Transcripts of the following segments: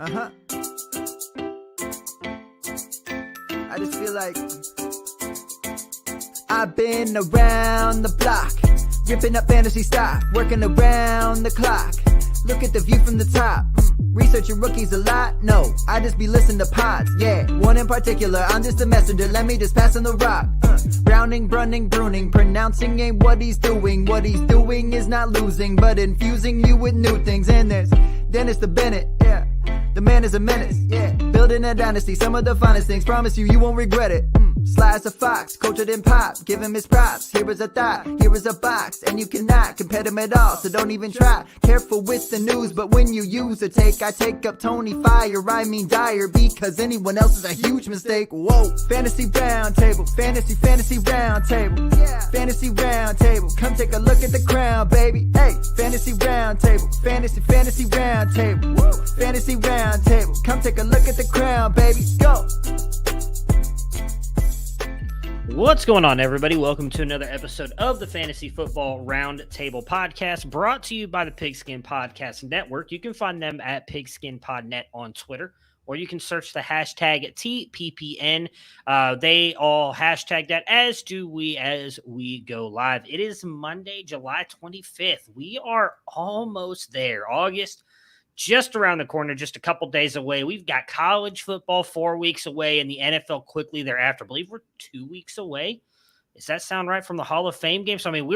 I just feel like I've been around the block, ripping up fantasy stock, working around the clock. Look at the view from the top. Researching rookies a lot? No, I just be listening to pods. Yeah, one in particular, I'm just a messenger. Let me just pass on the rock. Browning, brunning, pruning, pronouncing ain't what he's doing. What he's doing is not losing, but infusing you with new things. And there's Dennis the Bennett, yeah. The man is a menace, yeah. Building a dynasty, some of the finest things. Promise you, you won't regret it. Sly as a fox, culture than pop. Give him his props. Here is a thought, here is a box, and you cannot compare them at all. So don't even try. Careful with the news, but when you use a take, I take up Tony Fire. I mean Dyer, because anyone else is a huge mistake. Whoa, fantasy round table, fantasy round table, yeah. Fantasy round table. Come take a look at the crown, baby. Hey, fantasy round table, fantasy round table, woo. Fantasy round table. Come take a look at the crown, baby. Go. What's going on, everybody? Welcome to another episode of the Fantasy Football Roundtable podcast, brought to you by the Pigskin Podcast Network. You can find them at PigskinPodNet on Twitter, or you can search the hashtag TPPN. They all hashtag that, as do we as we go live. It is Monday, July 25th. We are almost there. August just around the corner, just a couple days away. We've got college football 4 weeks away and the NFL quickly thereafter. I believe we're 2 weeks away. Does that sound right from the Hall of Fame game? So I mean,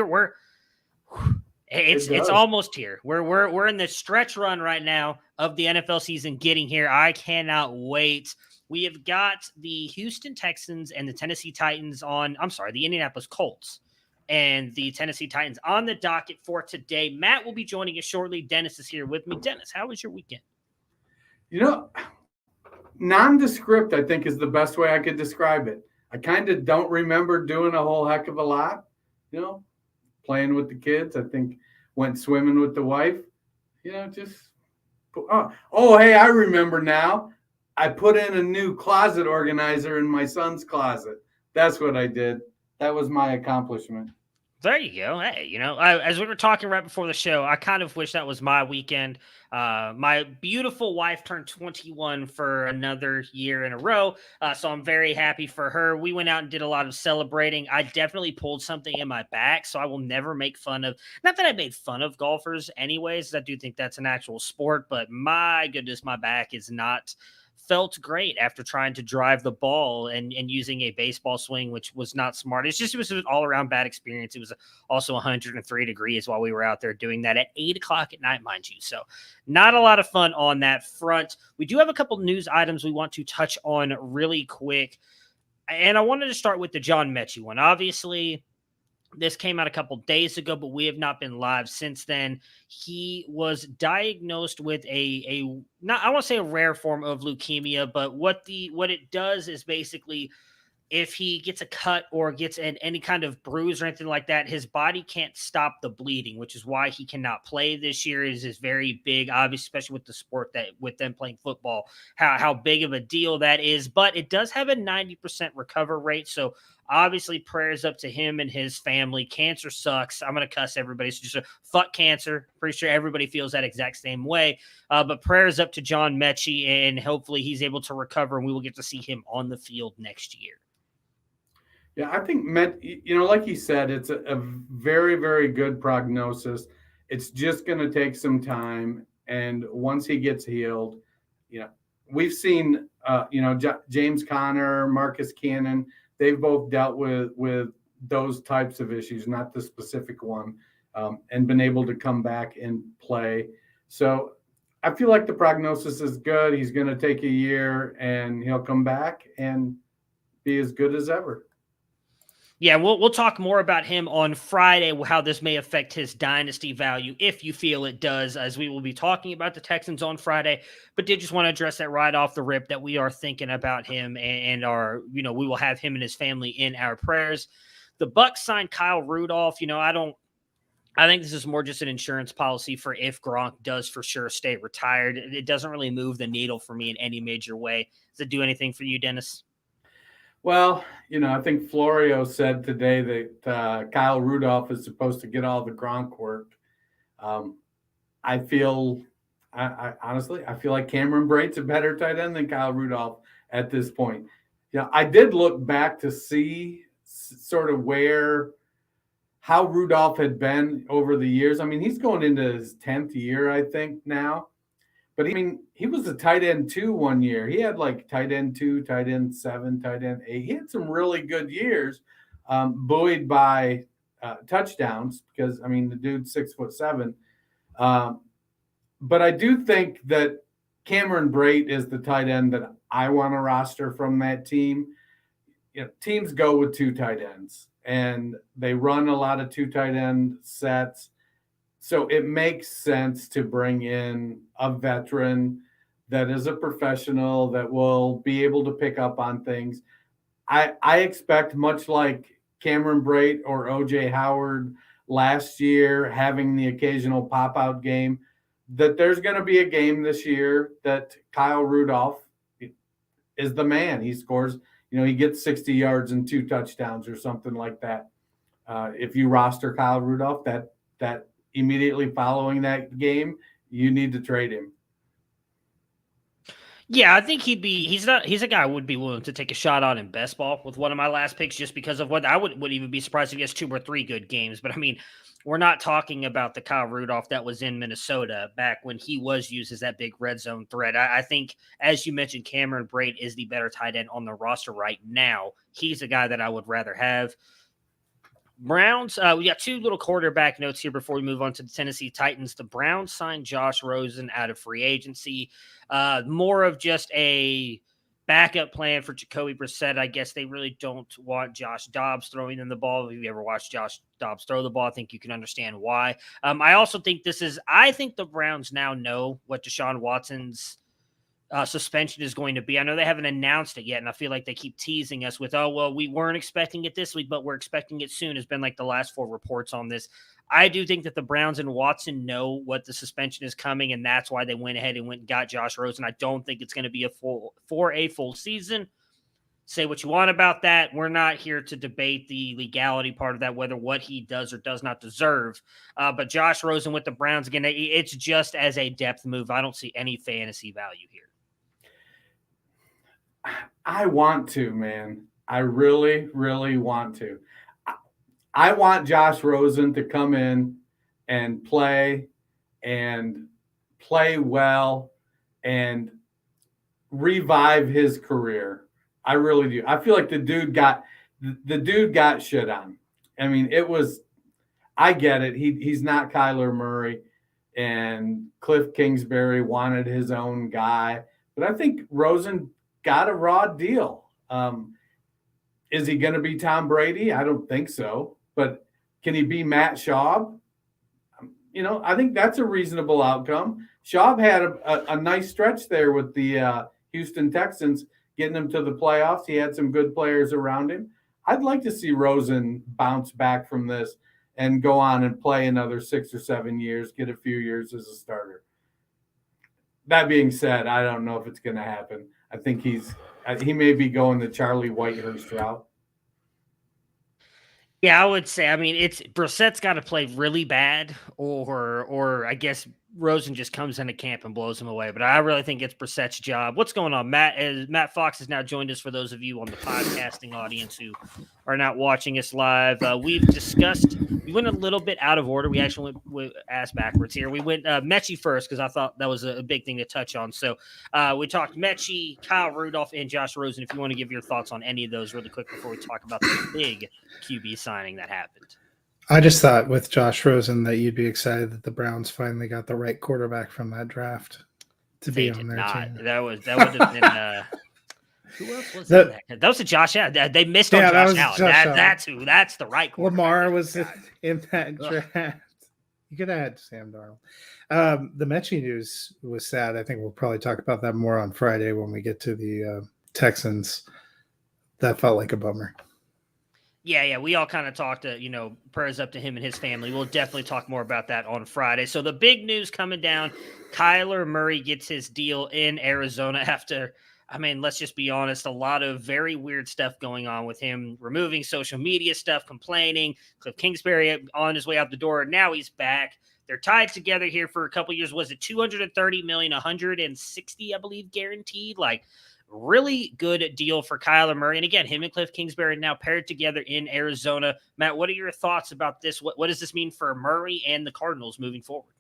it's almost here. We're in the stretch run right now of the NFL season getting here. I cannot wait. We have got the Houston Texans and the the Indianapolis Colts and the Tennessee Titans on the docket for today. Matt will be joining us shortly. Dennis is here with me. Dennis, how was your weekend? Nondescript, I think, is the best way I could describe it. I kind of don't remember doing a whole heck of a lot, playing with the kids. I think went swimming with the wife, hey, I remember now. I put in a new closet organizer in my son's closet. That's what I did. That was my accomplishment. There you go. Hey, as we were talking right before the show, I kind of wish that was my weekend. My beautiful wife turned 21 for another year in a row, so I'm very happy for her. We went out and did a lot of celebrating. I definitely pulled something in my back, so I will never make fun of, not that I made fun of golfers anyways, I do think that's an actual sport, but my goodness, my back is not felt great after trying to drive the ball and using a baseball swing, which was not smart. It was an all-around bad experience. It was also 103 degrees while we were out there doing that at 8 o'clock at night, mind you. So not a lot of fun on that front. We do have a couple news items we want to touch on really quick. And I wanted to start with the John Mechie one. Obviously, this came out a couple days ago, but we have not been live since then. He was diagnosed with I want to say a rare form of leukemia, but what it does is basically, if he gets a cut or gets any kind of bruise or anything like that, his body can't stop the bleeding, which is why he cannot play this year. Is very big, obviously, especially with the sport that with them playing football, how big of a deal that is. But it does have a 90% recover rate. So obviously prayers up to him and his family. Cancer sucks. I'm going to cuss everybody. So just fuck cancer. Pretty sure everybody feels that exact same way. But prayers up to John Mechie, and hopefully he's able to recover and we will get to see him on the field next year. Yeah, I think, like you said, it's a very, very good prognosis. It's just going to take some time. And once he gets healed, we've seen, James Conner, Marcus Cannon, they've both dealt with those types of issues, not the specific one, and been able to come back and play. So I feel like the prognosis is good. He's going to take a year and he'll come back and be as good as ever. Yeah, we'll talk more about him on Friday, how this may affect his dynasty value, if you feel it does, as we will be talking about the Texans on Friday. But did just want to address that right off the rip, that we are thinking about him and are, we will have him and his family in our prayers. The Bucs signed Kyle Rudolph. I think this is more just an insurance policy for if Gronk does for sure stay retired. It doesn't really move the needle for me in any major way. Does it do anything for you, Dennis? Well, I think Florio said today that Kyle Rudolph is supposed to get all the Gronk work. I feel I honestly, I feel like Cameron Brate's a better tight end than Kyle Rudolph at this point. Yeah, I did look back to see sort of how Rudolph had been over the years. I mean, he's going into his 10th year, I think, now. But he was a tight end 2 one year. He had like tight end 2, tight end 7, tight end 8. He had some really good years, buoyed by touchdowns because, I mean, the dude's 6'7". But I do think that Cameron Brate is the tight end that I want to roster from that team. You know, teams go with 2 tight ends, and they run a lot of 2 tight end sets. So it makes sense to bring in a veteran that is a professional that will be able to pick up on things. I expect, much like Cameron Brate or O.J. Howard last year, having the occasional pop-out game, that there's going to be a game this year that Kyle Rudolph is the man. He scores, he gets 60 yards and 2 touchdowns or something like that. If you roster Kyle Rudolph, that immediately following that game, you need to trade him. Yeah, I think he's a guy I would be willing to take a shot on in best ball with one of my last picks, just because of what I would even be surprised if he has 2 or 3 good games. But I mean, we're not talking about the Kyle Rudolph that was in Minnesota back when he was used as that big red zone threat. I think, as you mentioned, Cameron Brate is the better tight end on the roster right now. He's a guy that I would rather have. Browns, we got 2 little quarterback notes here before we move on to the Tennessee Titans. The Browns signed Josh Rosen out of free agency. More of just a backup plan for Jacoby Brissett. I guess they really don't want Josh Dobbs throwing them the ball. If you ever watched Josh Dobbs throw the ball, I think you can understand why. I also think I think the Browns now know what Deshaun Watson's suspension is going to be. I know they haven't announced it yet, and I feel like they keep teasing us with, we weren't expecting it this week, but we're expecting it soon. Has been like the last 4 reports on this. I do think that the Browns and Watson know what the suspension is coming, and that's why they went ahead and got Josh Rosen. I don't think it's going to be for a full season. Say what you want about that. We're not here to debate the legality part of that, whether what he does or does not deserve. But Josh Rosen with the Browns, again, it's just as a depth move. I don't see any fantasy value here. I want to, man. I really, really want to. I want Josh Rosen to come in and play well and revive his career. I really do. I feel like the dude got shit on. I mean, I get it. He's not Kyler Murray, and Cliff Kingsbury wanted his own guy, but I think Rosen got a raw deal. Is he going to be Tom Brady? I don't think so. But can he be Matt Schaub? I think that's a reasonable outcome. Schaub had a nice stretch there with the Houston Texans, getting them to the playoffs. He had some good players around him. I'd like to see Rosen bounce back from this and go on and play another 6 or 7 years, get a few years as a starter. That being said, I don't know if it's going to happen. I think he may be going the Charlie Whitehurst route. Yeah, I would say, Brissett's got to play really bad, or I guess Rosen just comes into camp and blows him away. But I really think it's Brissett's job. What's going on, Matt? Matt Fox has now joined us. For those of you on the podcasting audience who are not watching us live, we went a little bit out of order. We actually went ass backwards here. We went Mechie first because I thought that was a big thing to touch on. So we talked Mechie, Kyle Rudolph, and Josh Rosen. If you want to give your thoughts on any of those really quick before we talk about the big QB signing that happened. I just thought with Josh Rosen that you'd be excited that the Browns finally got the right quarterback from that draft to be on their team. That would have been who else was that? That was a Josh Allen. They missed on Josh Allen. That's the right quarterback. Lamar was in that draft. You could have had Sam Darnold. The Mechie news was sad. I think we'll probably talk about that more on Friday when we get to the Texans. That felt like a bummer. Yeah. We all kind of talked to, prayers up to him and his family. We'll definitely talk more about that on Friday. So the big news coming down, Kyler Murray gets his deal in Arizona after, let's just be honest, a lot of very weird stuff going on with him, removing social media stuff, complaining. Cliff Kingsbury on his way out the door. Now he's back. They're tied together here for a couple years. Was it 230 million, 160, I believe, guaranteed? Like, really good deal for Kyler Murray. And again, him and Cliff Kingsbury now paired together in Arizona. Matt, what are your thoughts about this? What does this mean for Murray and the Cardinals moving forward?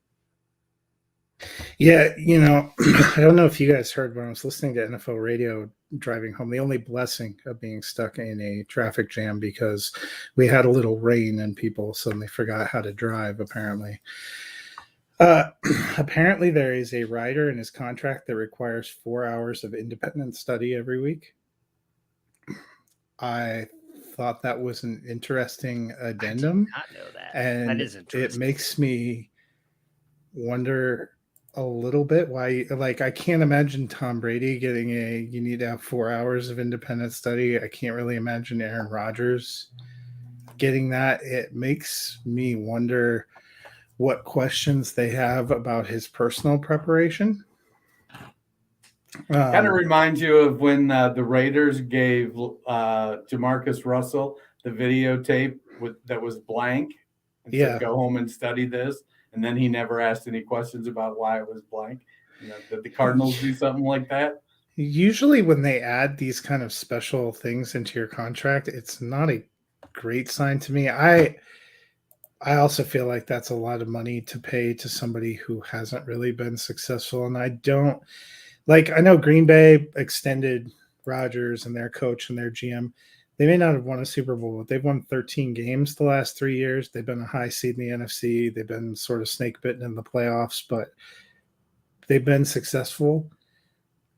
Yeah, I don't know if you guys heard when I was listening to NFL radio driving home, the only blessing of being stuck in a traffic jam because we had a little rain and people suddenly forgot how to drive, apparently. Apparently there is a rider in his contract that requires 4 hours of independent study every week. I thought that was an interesting addendum. I did not know that. And that is interesting. It makes me wonder a little bit why, like, I can't imagine Tom Brady getting you need to have 4 hours of independent study. I can't really imagine Aaron Rodgers getting that. It makes me wonder what questions they have about his personal preparation. Kind of reminds you of when the Raiders gave Jamarcus Russell the videotape that was blank and said, go home and study this. And then he never asked any questions about why it was blank. Did the Cardinals do something like that? Usually when they add these kind of special things into your contract, it's not a great sign to me. I also feel like that's a lot of money to pay to somebody who hasn't really been successful. And I know Green Bay extended Rodgers and their coach and their GM. They may not have won a Super Bowl, but they've won 13 games the last 3 years. They've been a high seed in the NFC. They've been sort of snake bitten in the playoffs, but they've been successful.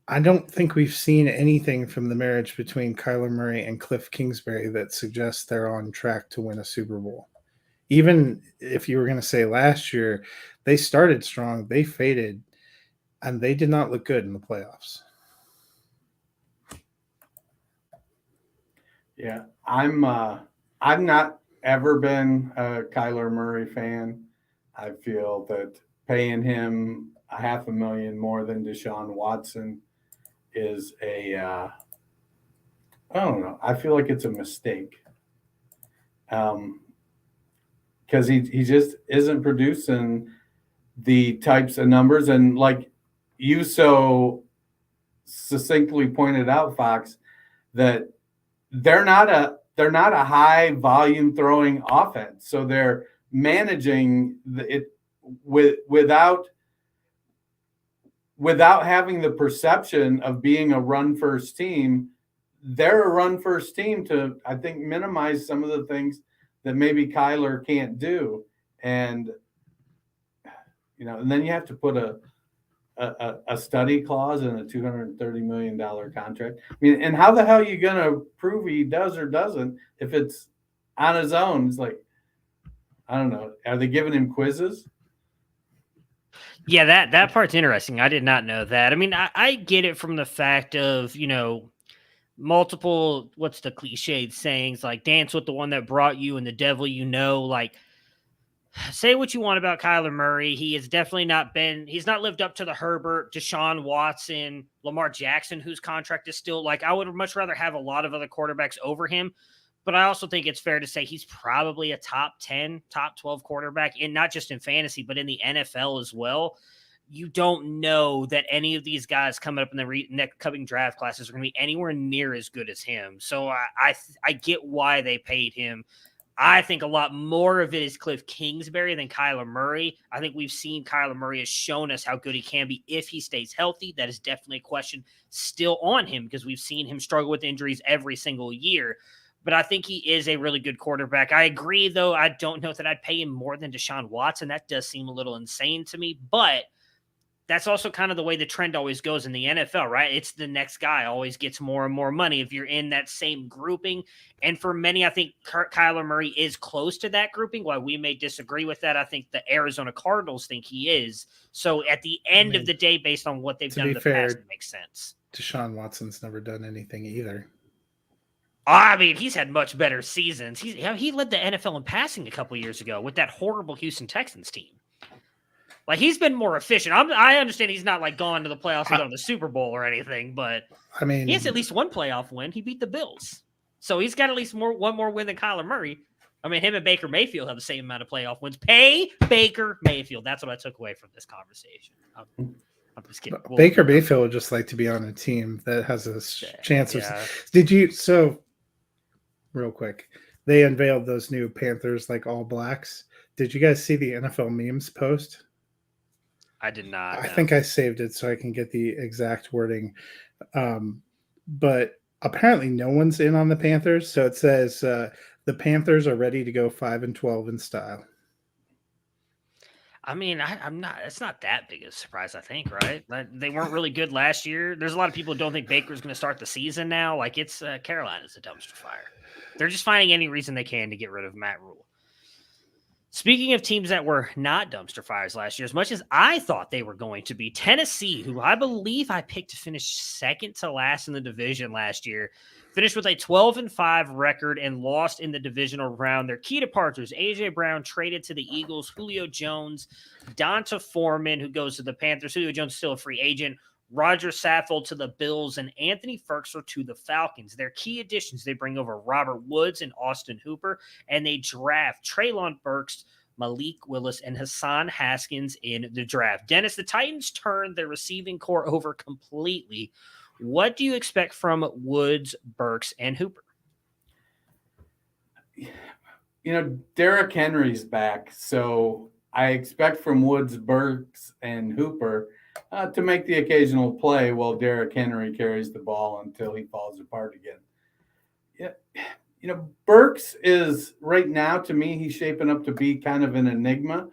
I don't think we've seen anything from the marriage between Kyler Murray and Cliff Kingsbury that suggests they're on track to win a Super Bowl. Even if you were going to say last year, they started strong, they faded, and they did not look good in the playoffs. Yeah, I'm not ever been a Kyler Murray fan. I feel that paying him $500,000 more than Deshaun Watson is I don't know. I feel like it's a mistake. Because he just isn't producing the types of numbers. And like you so succinctly pointed out, Fox, that they're not a high volume throwing offense. So they're managing it without having the perception of being a run first team. They're a run first team to, I think, minimize some of the things that maybe Kyler can't do. And, and then you have to put a study clause in a $230 million contract. I mean, and how the hell are you going to prove he does or doesn't if it's on his own? It's like, I don't know. Are they giving him quizzes? Yeah, that part's interesting. I did not know that. I mean, I get it from the fact of, multiple, what's the cliched sayings, like dance with the one that brought you and the devil, like, say what you want about Kyler Murray. He has definitely he's not lived up to the Herbert, Deshaun Watson, Lamar Jackson, whose contract is still, like, I would much rather have a lot of other quarterbacks over him. But I also think it's fair to say he's probably a top 10, top 12 quarterback, and not just in fantasy, but in the NFL as well. You don't know that any of these guys coming up in the next coming draft classes are going to be anywhere near as good as him. So I get why they paid him. I think a lot more of it is Cliff Kingsbury than Kyler Murray. I think we've seen Kyler Murray has shown us how good he can be if he stays healthy. That is definitely a question still on him because we've seen him struggle with injuries every single year. But I think he is a really good quarterback. I agree, though. I don't know that I'd pay him more than Deshaun Watson. That does seem a little insane to me. But that's also kind of the way the trend always goes in the NFL, right? It's the next guy always gets more and more money if you're in that same grouping. And for many, I think Kyler Murray is close to that grouping. While we may disagree with that, I think the Arizona Cardinals think he is. So at the end of the day, based on what they've done in the past, it makes sense. Deshaun Watson's never done anything either. I mean, he's had much better seasons. He led the NFL in passing a couple years ago with that horrible Houston Texans team. Like, he's been more efficient. I understand he's not, like, gone to the playoffs and gone to the Super Bowl or anything, but I mean, he has at least one playoff win. He beat the Bills. So he's got at least one more win than Kyler Murray. I mean, him and Baker Mayfield have the same amount of playoff wins. Pay Baker Mayfield. That's what I took away from this conversation. I'm just kidding. Baker Mayfield would just like to be on a team that has a chance of. Did you? So, real quick, they unveiled those new Panthers like all blacks. Did you guys see the NFL memes post? I did not. I think I saved it so I can get the exact wording. But apparently, no one's in on the Panthers. So it says the Panthers are ready to go 5-12 in style. I mean, I'm not. It's not that big of a surprise, I think, right? They weren't really good last year. There's a lot of people who don't think Baker's going to start the season now. Like, it's Carolina's a dumpster fire. They're just finding any reason they can to get rid of Matt Rule. Speaking of teams that were not dumpster fires last year, as much as I thought they were going to be, Tennessee, who I believe I picked to finish second to last in the division last year, finished with a 12-5 record and lost in the divisional round. Their key departures: A.J. Brown traded to the Eagles, Julio Jones, Donta Foreman, who goes to the Panthers. Julio Jones still a free agent. Roger Saffold to the Bills, and Anthony Firkser to the Falcons. Their key additions, they bring over Robert Woods and Austin Hooper, and they draft Treylon Burks, Malik Willis, and Hassan Haskins in the draft. Dennis, the Titans turned their receiving core over completely. What do you expect from Woods, Burks, and Hooper? Derrick Henry's back, so I expect from Woods, Burks, and Hooper to make the occasional play while Derrick Henry carries the ball until he falls apart again. Yeah, Burks is right now, to me, he's shaping up to be kind of an enigma.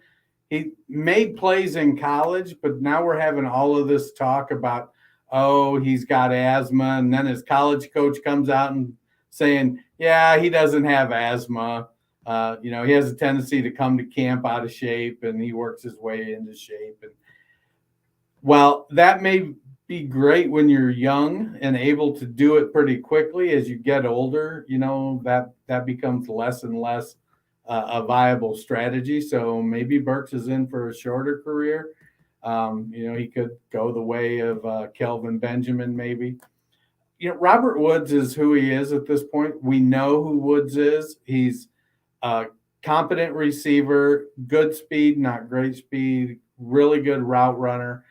He made plays in college, but now we're having all of this talk about, he's got asthma, and then his college coach comes out and saying, yeah, he doesn't have asthma. He has a tendency to come to camp out of shape, and he works his way into shape. And while that may be great when you're young and able to do it pretty quickly, as you get older, that becomes less and less a viable strategy. So maybe Burks is in for a shorter career. He could go the way of Kelvin Benjamin, maybe. Robert Woods is who he is at this point. We know who Woods is. He's a competent receiver, good speed, not great speed, really good route runner.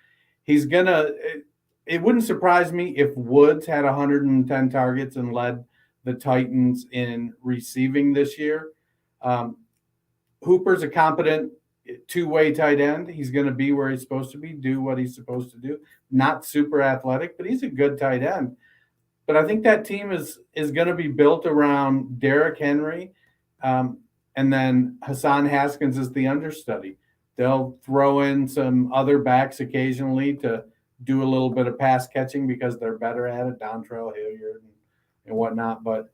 It wouldn't surprise me if Woods had 110 targets and led the Titans in receiving this year. Hooper's a competent two-way tight end. He's going to be where he's supposed to be, do what he's supposed to do. Not super athletic, but he's a good tight end. But I think that team is going to be built around Derrick Henry, and then Hassan Haskins is the understudy. They'll throw in some other backs occasionally to do a little bit of pass catching because they're better at it, Dontrell Hilliard and whatnot. But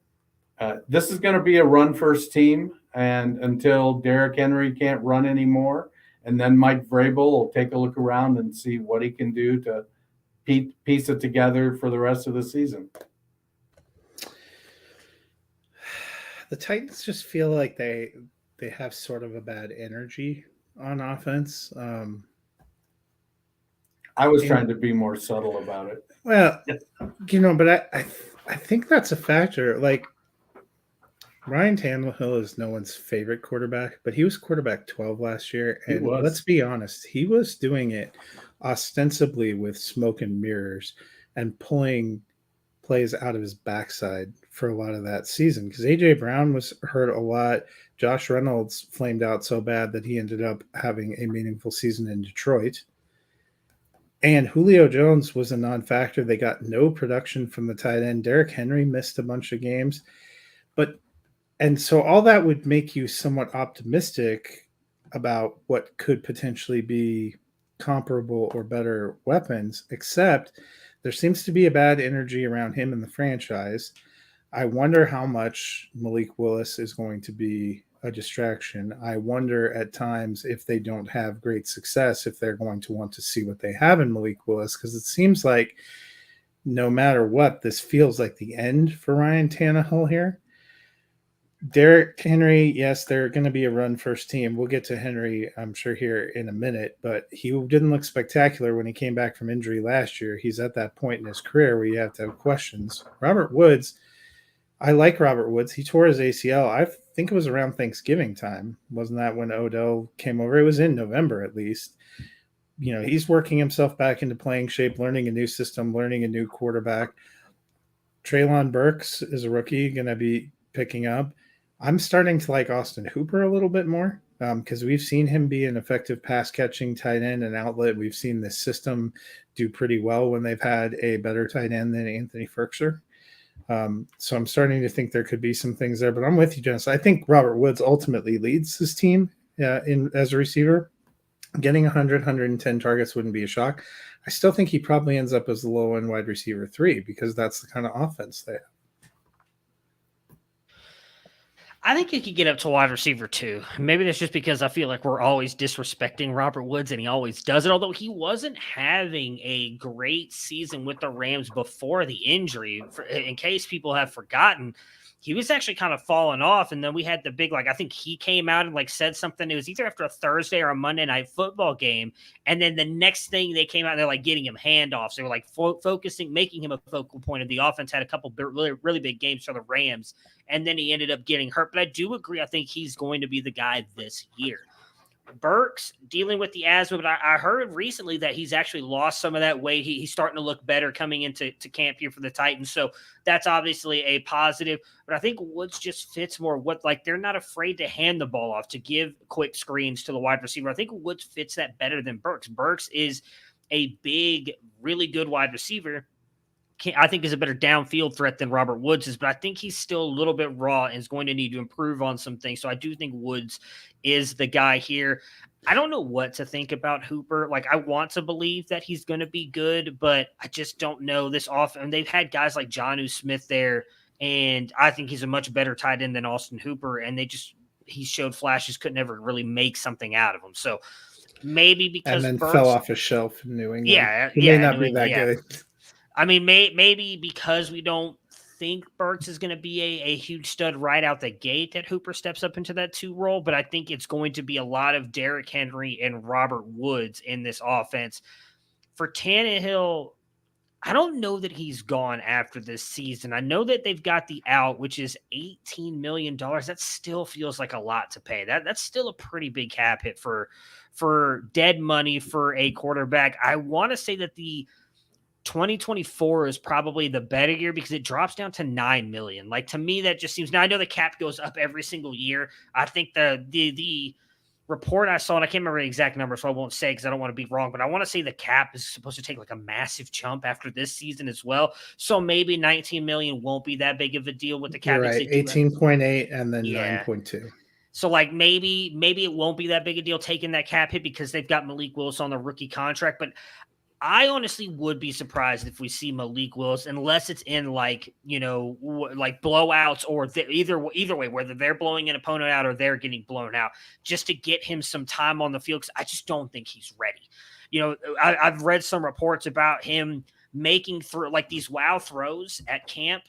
this is going to be a run-first team, and until Derrick Henry can't run anymore, and then Mike Vrabel will take a look around and see what he can do to piece it together for the rest of the season. The Titans just feel like they have sort of a bad energy on offense. I was trying to be more subtle about it. Well, but I think that's a factor. Like, Ryan Tannehill is no one's favorite quarterback, but he was quarterback 12 last year. And let's be honest, he was doing it ostensibly with smoke and mirrors and pulling plays out of his backside for a lot of that season, because A.J. Brown was hurt a lot. Josh Reynolds flamed out so bad that he ended up having a meaningful season in Detroit. And Julio Jones was a non-factor. They got no production from the tight end. Derrick Henry missed a bunch of games. And so all that would make you somewhat optimistic about what could potentially be comparable or better weapons, except there seems to be a bad energy around him in the franchise. I wonder how much Malik Willis is going to be a distraction. I wonder at times, if they don't have great success, if they're going to want to see what they have in Malik Willis, because it seems like no matter what, this feels like the end for Ryan Tannehill here. Derrick Henry, yes, they're going to be a run-first team. We'll get to Henry, I'm sure, here in a minute, but he didn't look spectacular when he came back from injury last year. He's at that point in his career where you have to have questions. Robert Woods, I like Robert Woods. He tore his ACL. I've think it was around Thanksgiving time. Wasn't that when Odell came over? It was in November at least. He's working himself back into playing shape, learning a new system, learning a new quarterback. Treylon Burks is a rookie, going to be picking up. I'm starting to like Austin Hooper a little bit more because we've seen him be an effective pass-catching tight end and outlet. We've seen this system do pretty well when they've had a better tight end than Anthony Firkser. So I'm starting to think there could be some things there. But I'm with you, Jess. I think Robert Woods ultimately leads his team as a receiver. Getting 100, 110 targets wouldn't be a shock. I still think he probably ends up as the low-end wide receiver 3 because that's the kind of offense they have. I think he could get up to wide receiver 2. Maybe that's just because I feel like we're always disrespecting Robert Woods, and he always does it, although he wasn't having a great season with the Rams before the injury. In case people have forgotten, he was actually kind of falling off, and then we had the big, I think he came out and said something. It was either after a Thursday or a Monday night football game, and then the next thing they came out and they're getting him handoffs. They were focusing, making him a focal point of the offense. Had a couple really, really big games for the Rams, and then he ended up getting hurt. But I do agree. I think he's going to be the guy this year. Burks dealing with the asthma, but I heard recently that he's actually lost some of that weight. He's starting to look better coming into camp here for the Titans. So that's obviously a positive, but I think Woods just fits more they're not afraid to hand the ball off, to give quick screens to the wide receiver. I think Woods fits that better than Burks. Burks is a big, really good wide receiver. I think is a better downfield threat than Robert Woods is, but I think he's still a little bit raw and is going to need to improve on some things. So I do think Woods is the guy here. I don't know what to think about Hooper. I want to believe that he's going to be good, but I just don't know this often. And they've had guys like Jonnu Smith there, and I think he's a much better tight end than Austin Hooper. And he showed flashes, could never really make something out of him. So maybe because and then fell off a shelf in New England. He may not be that good. I mean, maybe because we don't think Burks is going to be a huge stud right out the gate that Hooper steps up into that 2 role, but I think it's going to be a lot of Derrick Henry and Robert Woods in this offense. For Tannehill, I don't know that he's gone after this season. I know that they've got the out, which is $18 million. That still feels like a lot to pay. That's still a pretty big cap hit for dead money for a quarterback. I want to say that the 2024 is probably the better year because it drops down to $9 million. To me, that just seems, now I know the cap goes up every single year. I think the report I saw, and I can't remember the exact number, so I won't say because I don't want to be wrong, but I want to say the cap is supposed to take a massive jump after this season as well. So maybe 19 million won't be that big of a deal with the cap. You're right, 18.8 and then 9.2. So maybe it won't be that big a deal taking that cap hit because they've got Malik Willis on the rookie contract, but I honestly would be surprised if we see Malik Willis, unless it's in blowouts or either way, whether they're blowing an opponent out or they're getting blown out, just to get him some time on the field. Because I just don't think he's ready. I've read some reports about him making these wow throws at camp.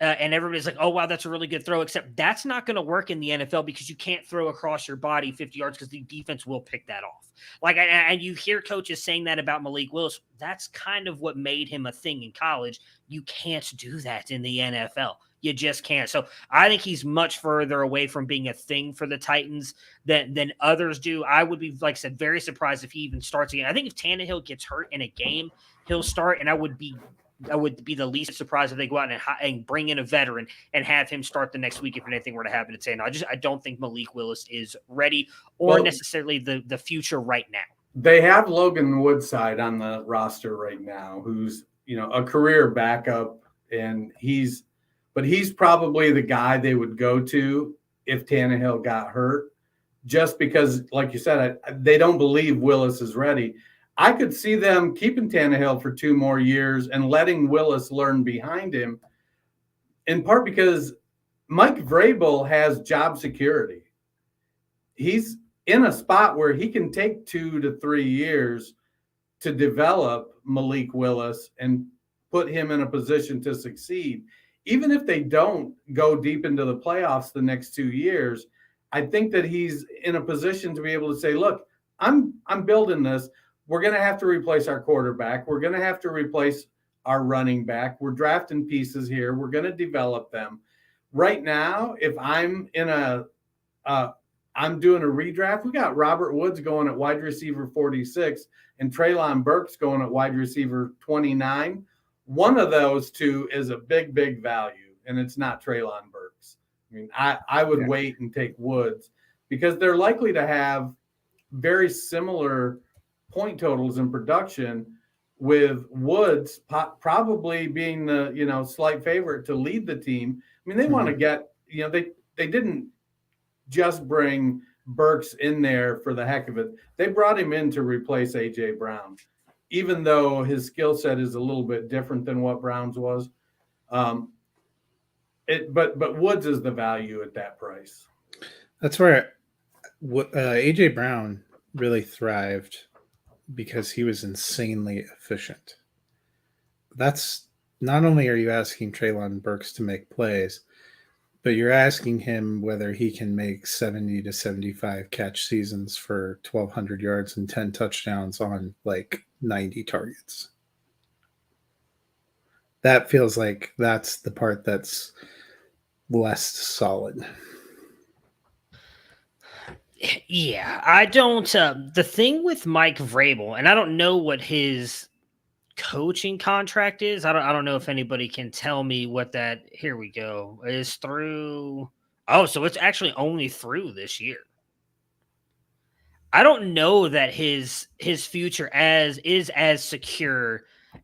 And everybody's like, oh, wow, that's a really good throw, except that's not going to work in the NFL because you can't throw across your body 50 yards because the defense will pick that off. And you hear coaches saying that about Malik Willis. That's kind of what made him a thing in college. You can't do that in the NFL. You just can't. So I think he's much further away from being a thing for the Titans than others do. I would be, like I said, very surprised if he even starts again. I think if Tannehill gets hurt in a game, he'll start, and I would be the least surprised if they go out and bring in a veteran and have him start the next week if anything were to happen at Tannehill. I don't think Malik Willis is ready or necessarily the future right now. They have Logan Woodside on the roster right now, who's a career backup, and he's probably the guy they would go to if Tannehill got hurt, just because, like you said, they don't believe Willis is ready. I could see them keeping Tannehill for 2 more years and letting Willis learn behind him, in part because Mike Vrabel has job security. He's in a spot where he can take 2 to 3 years to develop Malik Willis and put him in a position to succeed. Even if they don't go deep into the playoffs the next 2 years, I think that he's in a position to be able to say, look, I'm building this. We're going to have to replace our quarterback. We're going to have to replace our running back. We're drafting pieces here. We're going to develop them. right now, if I'm in I'm doing a redraft, we got Robert Woods going at wide receiver 46 and Treylon Burks going at wide receiver 29. One of those two is a big, big value, and it's not Treylon Burks. I mean, I would wait and take Woods because they're likely to have very similar point totals in production, with Woods probably being the slight favorite to lead the team. I mean, they want to get they didn't just bring Burks in there for the heck of it. They brought him in to replace A.J. Brown, even though his skill set is a little bit different than what Brown's was. But Woods is the value at that price. That's where A.J. Brown really thrived because he was insanely efficient. That's not only are you asking Treylon Burks to make plays, but you're asking him whether he can make 70 to 75 catch seasons for 1,200 yards and 10 touchdowns on like 90 targets. That feels like that's the part that's less solid. Yeah, I don't. The thing with Mike Vrabel, and I don't know what his coaching contract is. I don't know if anybody can tell me what that. Here we go. Is through. Oh, so it's actually only through this year. I don't know that his future is as secure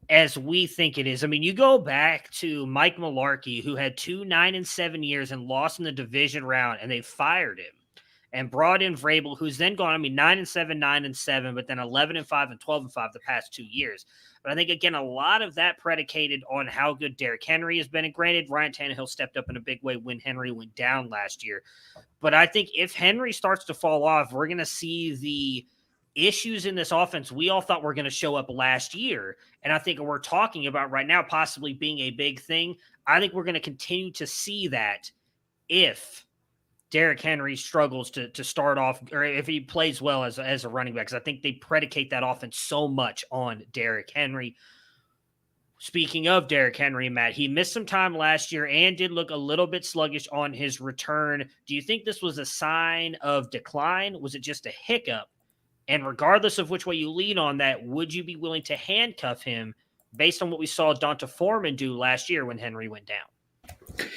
as we think it is. I mean, you go back to Mike Mularkey, who had 2 9-7 years and lost in the division round, and they fired him. And brought in Vrabel, who's then gone, 9-7, 9-7, but then 11-5 and 12-5 the past 2 years. But I think, again, a lot of that predicated on how good Derrick Henry has been. And granted, Ryan Tannehill stepped up in a big way when Henry went down last year. But I think if Henry starts to fall off, we're going to see the issues in this offense we all thought were going to show up last year. And I think we're talking about right now possibly being a big thing. I think we're going to continue to see that if Derrick Henry struggles to start off, or if he plays well as a running back, because I think they predicate that offense so much on Derrick Henry. Speaking of Derrick Henry, Matt, he missed some time last year and did look a little bit sluggish on his return. Do you think this was a sign of decline? Was it just a hiccup? And regardless of which way you lean on that, would you be willing to handcuff him based on what we saw Donta Foreman do last year when Henry went down?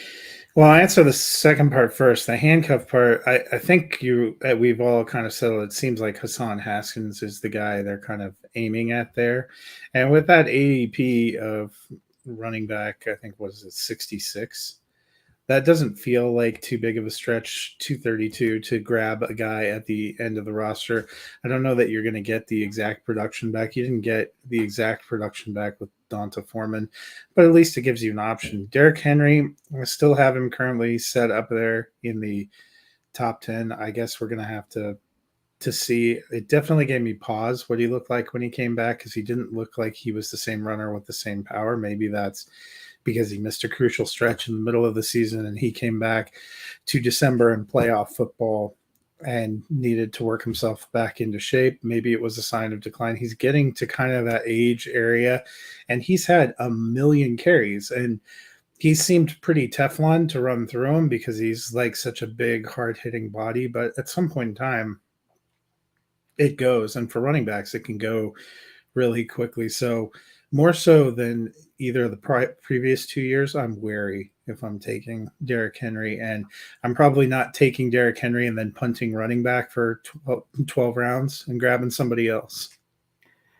Well, I'll answer the second part first. The handcuff part, I think we've all kind of settled. It seems like Hassan Haskins is the guy they're kind of aiming at there. And with that ADP of running back, I think, was it 66? That doesn't feel like too big of a stretch, 232, to grab a guy at the end of the roster. I don't know that you're going to get the exact production back. You didn't get the exact production back with Donta Foreman, but at least it gives you an option. Derrick Henry, I still have him currently set up there in the top 10. I guess we're going to have to see. It definitely gave me pause what he looked like when he came back, because he didn't look like he was the same runner with the same power. Maybe that's because he missed a crucial stretch in the middle of the season and he came back to December and playoff football and needed to work himself back into shape. Maybe it was a sign of decline. He's getting to kind of that age area, and he's had 1 million carries, and he seemed pretty Teflon to run through him because he's like such a big, hard-hitting body. But at some point in time, it goes. And for running backs, it can go really quickly. So more so than either of the previous 2 years, I'm wary if I'm taking Derrick Henry. And I'm probably not taking Derrick Henry and then punting running back for 12 rounds and grabbing somebody else.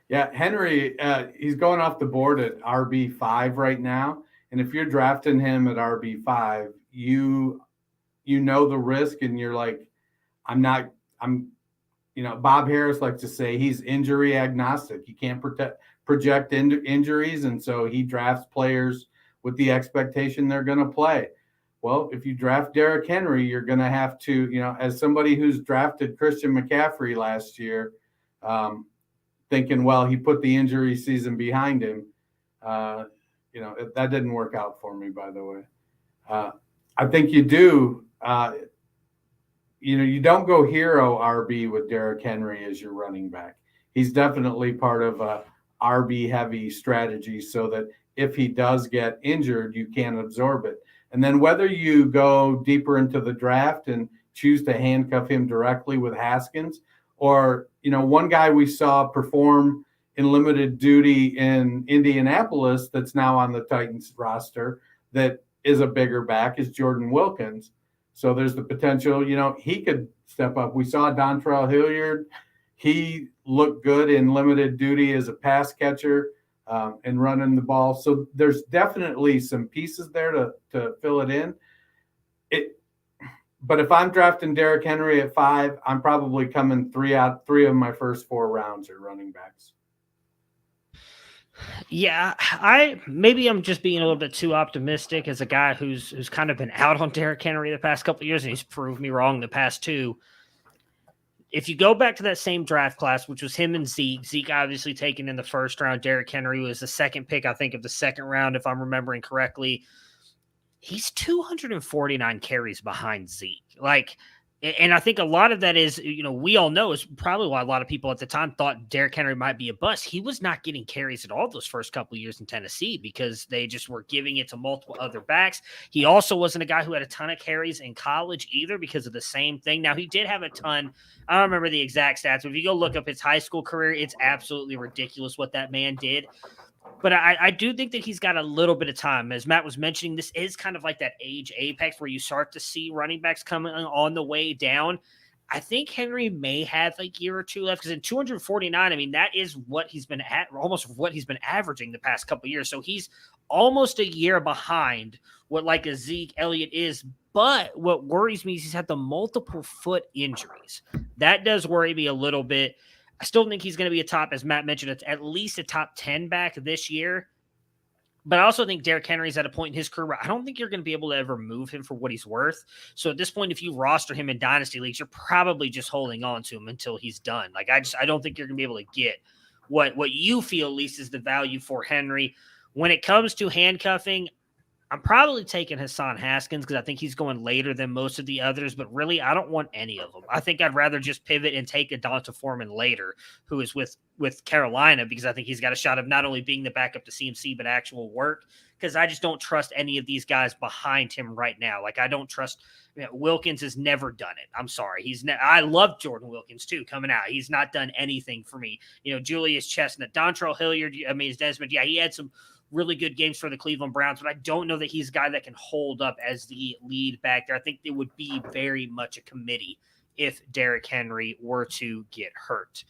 Yeah, Henry, he's going off the board at RB5 right now. And if you're drafting him at RB5, you know the risk, and you're like, Bob Harris likes to say he's injury agnostic. You can't project injuries, and so he drafts players with the expectation they're going to play. Well, if you draft Derrick Henry, you're going to have to, as somebody who's drafted Christian McCaffrey last year, thinking, well, he put the injury season behind him. That didn't work out for me, by the way. I think you do. You don't go hero RB with Derrick Henry as your running back. He's definitely part of a RB heavy strategy so that if he does get injured, you can absorb it. And then whether you go deeper into the draft and choose to handcuff him directly with Haskins, or, one guy we saw perform in limited duty in Indianapolis that's now on the Titans roster that is a bigger back is Jordan Wilkins. So there's the potential, he could step up. We saw Dontrell Hilliard. He looked good in limited duty as a pass catcher and running the ball. So there's definitely some pieces there to fill it in. But if I'm drafting Derrick Henry at 5, I'm probably coming 3 of my first 4 rounds are running backs. Yeah, maybe I'm just being a little bit too optimistic as a guy who's kind of been out on Derrick Henry the past couple of years, and he's proved me wrong the past 2. If you go back to that same draft class, which was him and Zeke obviously taken in the first round. Derrick Henry was the second pick, I think, of the second round, if I'm remembering correctly. He's 249 carries behind Zeke. And I think a lot of that is, we all know is probably why a lot of people at the time thought Derrick Henry might be a bust. He was not getting carries at all those first couple of years in Tennessee because they just were giving it to multiple other backs. He also wasn't a guy who had a ton of carries in college either because of the same thing. Now, he did have a ton. I don't remember the exact stats, but if you go look up his high school career, it's absolutely ridiculous what that man did. But I do think that he's got a little bit of time. As Matt was mentioning, this is kind of like that age apex where you start to see running backs coming on the way down. I think Henry may have a year or 2 left because in 249, that is what he's been at, almost what he's been averaging the past couple of years. So he's almost a year behind what like a Zeke Elliott is. But what worries me is he's had the multiple foot injuries. That does worry me a little bit. I still think he's going to be as Matt mentioned, it's at least a top 10 back this year. But I also think Derrick Henry's at a point in his career where I don't think you're going to be able to ever move him for what he's worth. So at this point, if you roster him in dynasty leagues, you're probably just holding on to him until he's done. I don't think you're going to be able to get what you feel at least is the value for Henry. When it comes to handcuffing, I'm probably taking Hassan Haskins because I think he's going later than most of the others, but really I don't want any of them. I think I'd rather just pivot and take a Donta Foreman later, who is with Carolina, because I think he's got a shot of not only being the backup to CMC, but actual work, because I just don't trust any of these guys behind him right now. I don't trust Wilkins has never done it. I'm sorry. I love Jordan Wilkins too coming out. He's not done anything for me. Julius Chestnut, Dontrell Hilliard, his Desmond. Yeah, he had some really good games for the Cleveland Browns, but I don't know that he's a guy that can hold up as the lead back there. I think it would be very much a committee if Derrick Henry were to get hurt.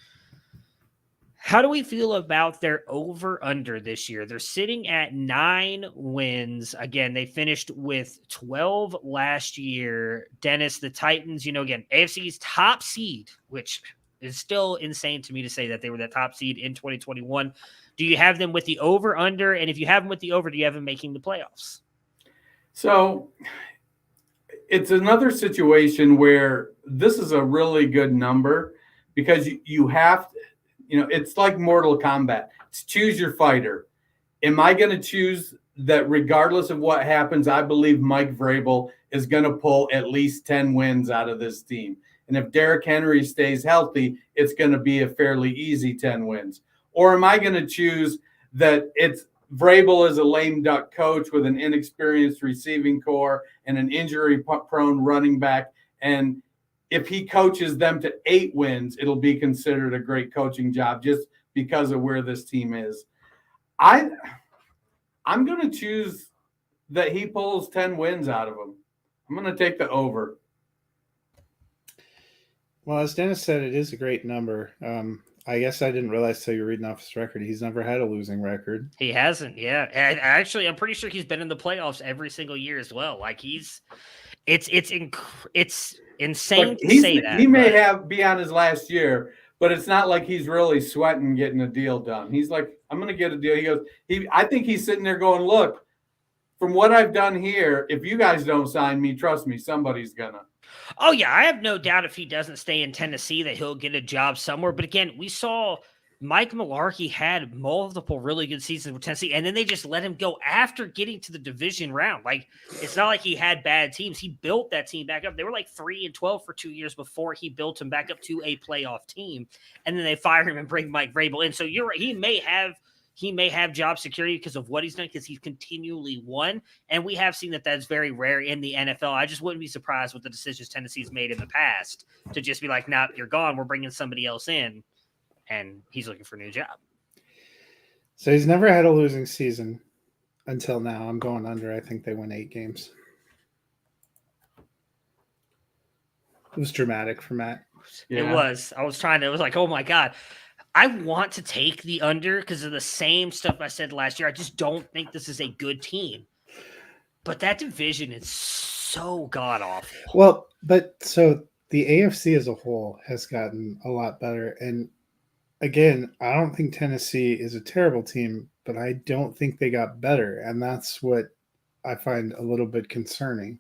How do we feel about their over-under this year? They're sitting at 9 wins. Again, they finished with 12 last year. Dennis, the Titans, again, AFC's top seed, which is still insane to me to say that they were the top seed in 2021. Do you have them with the over-under? And if you have them with the over, do you have them making the playoffs? So it's another situation where this is a really good number because you have to, it's like Mortal Kombat. It's choose your fighter. Am I going to choose that regardless of what happens, I believe Mike Vrabel is going to pull at least 10 wins out of this team. And if Derrick Henry stays healthy, it's going to be a fairly easy 10 wins. Or am I going to choose that it's Vrabel is a lame duck coach with an inexperienced receiving core and an injury-prone running back, and if he coaches them to 8 wins, it'll be considered a great coaching job just because of where this team is. I'm going to choose that he pulls 10 wins out of them. I'm going to take the over. Well, as Dennis said, it is a great number. I guess I didn't realize till you're reading off his record. He's never had a losing record. He hasn't, yeah. And actually, I'm pretty sure he's been in the playoffs every single year as well. It's insane to say that. He may be on his last year, but it's not like he's really sweating getting a deal done. He's like, I'm going to get a deal. He goes, I think he's sitting there going, look, from what I've done here, if you guys don't sign me, trust me, somebody's going to. Oh, yeah, I have no doubt if he doesn't stay in Tennessee that he'll get a job somewhere. But again, we saw Mike Mularkey had multiple really good seasons with Tennessee, and then they just let him go after getting to the division round. It's not like he had bad teams. He built that team back up. They were 3-12 for 2 years before he built him back up to a playoff team, and then they fire him and bring Mike Vrabel in. So you're right. He may have he may have job security because of what he's done, because he's continually won. And we have seen that that's very rare in the NFL. I just wouldn't be surprised with the decisions Tennessee's made in the past to just be like, nah, you're gone. We're bringing somebody else in. And he's looking for a new job. So he's never had a losing season until now. I'm going under. I think they win 8 games. It was dramatic for Matt. Yeah. It was. It was like, oh my God. I want to take the under because of the same stuff I said last year. I just don't think this is a good team. But that division is so god-awful. Well, but so the AFC as a whole has gotten a lot better. And again, I don't think Tennessee is a terrible team, but I don't think they got better. And that's what I find a little bit concerning.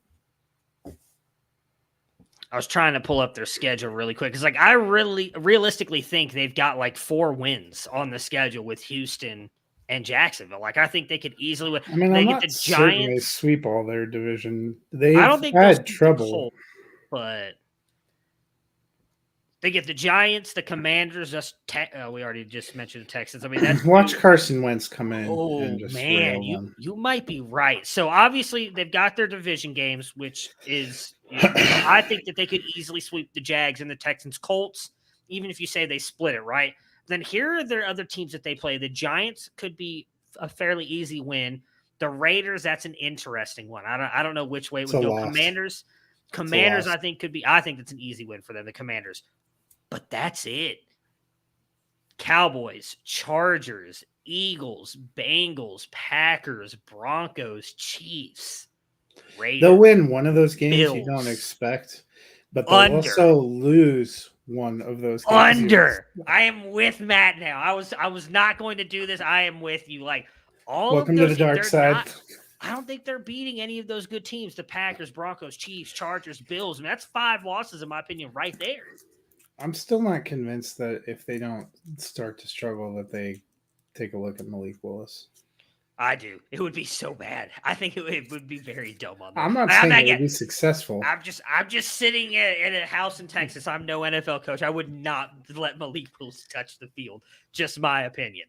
I was trying to pull up their schedule really quick. It's like, I really realistically think they've got like 4 wins on the schedule with Houston and Jacksonville. Like, I think they could easily win. I mean, they I'm get not the certain Giants. they sweep all their division. I don't think had trouble. But they get the Giants, the Commanders. We already just mentioned the Texans. I mean, that's watch Carson Wentz come in. Oh and just man, you might be right. So obviously they've got their division games, which is I think that they could easily sweep the Jags and the Texans, Colts, even if you say they split it, right? Then here are their other teams that they play. The Giants could be a fairly easy win. The Raiders, that's an interesting one. I don't know which way it would go. Commanders, I think that's an easy win for them. The Commanders. But that's it. Cowboys, Chargers, Eagles, Bengals, Packers, Broncos, Chiefs, Raiders. They'll win one of those games Bills. You don't expect, but they'll also lose one of those games. Under. I am with Matt now. I was not going to do this. I am with you. Like, welcome to the dark side. I don't think they're beating any of those good teams. The Packers, Broncos, Chiefs, Chargers, Bills. I mean, that's 5 losses, in my opinion, right there. I'm still not convinced that if they don't start to struggle that they take a look at Malik Willis. I do. It would be so bad. I think it would be very dumb on them. I'm not saying it would be successful. I'm just sitting in a house in Texas. I'm no NFL coach. I would not let Malik Willis touch the field. Just my opinion.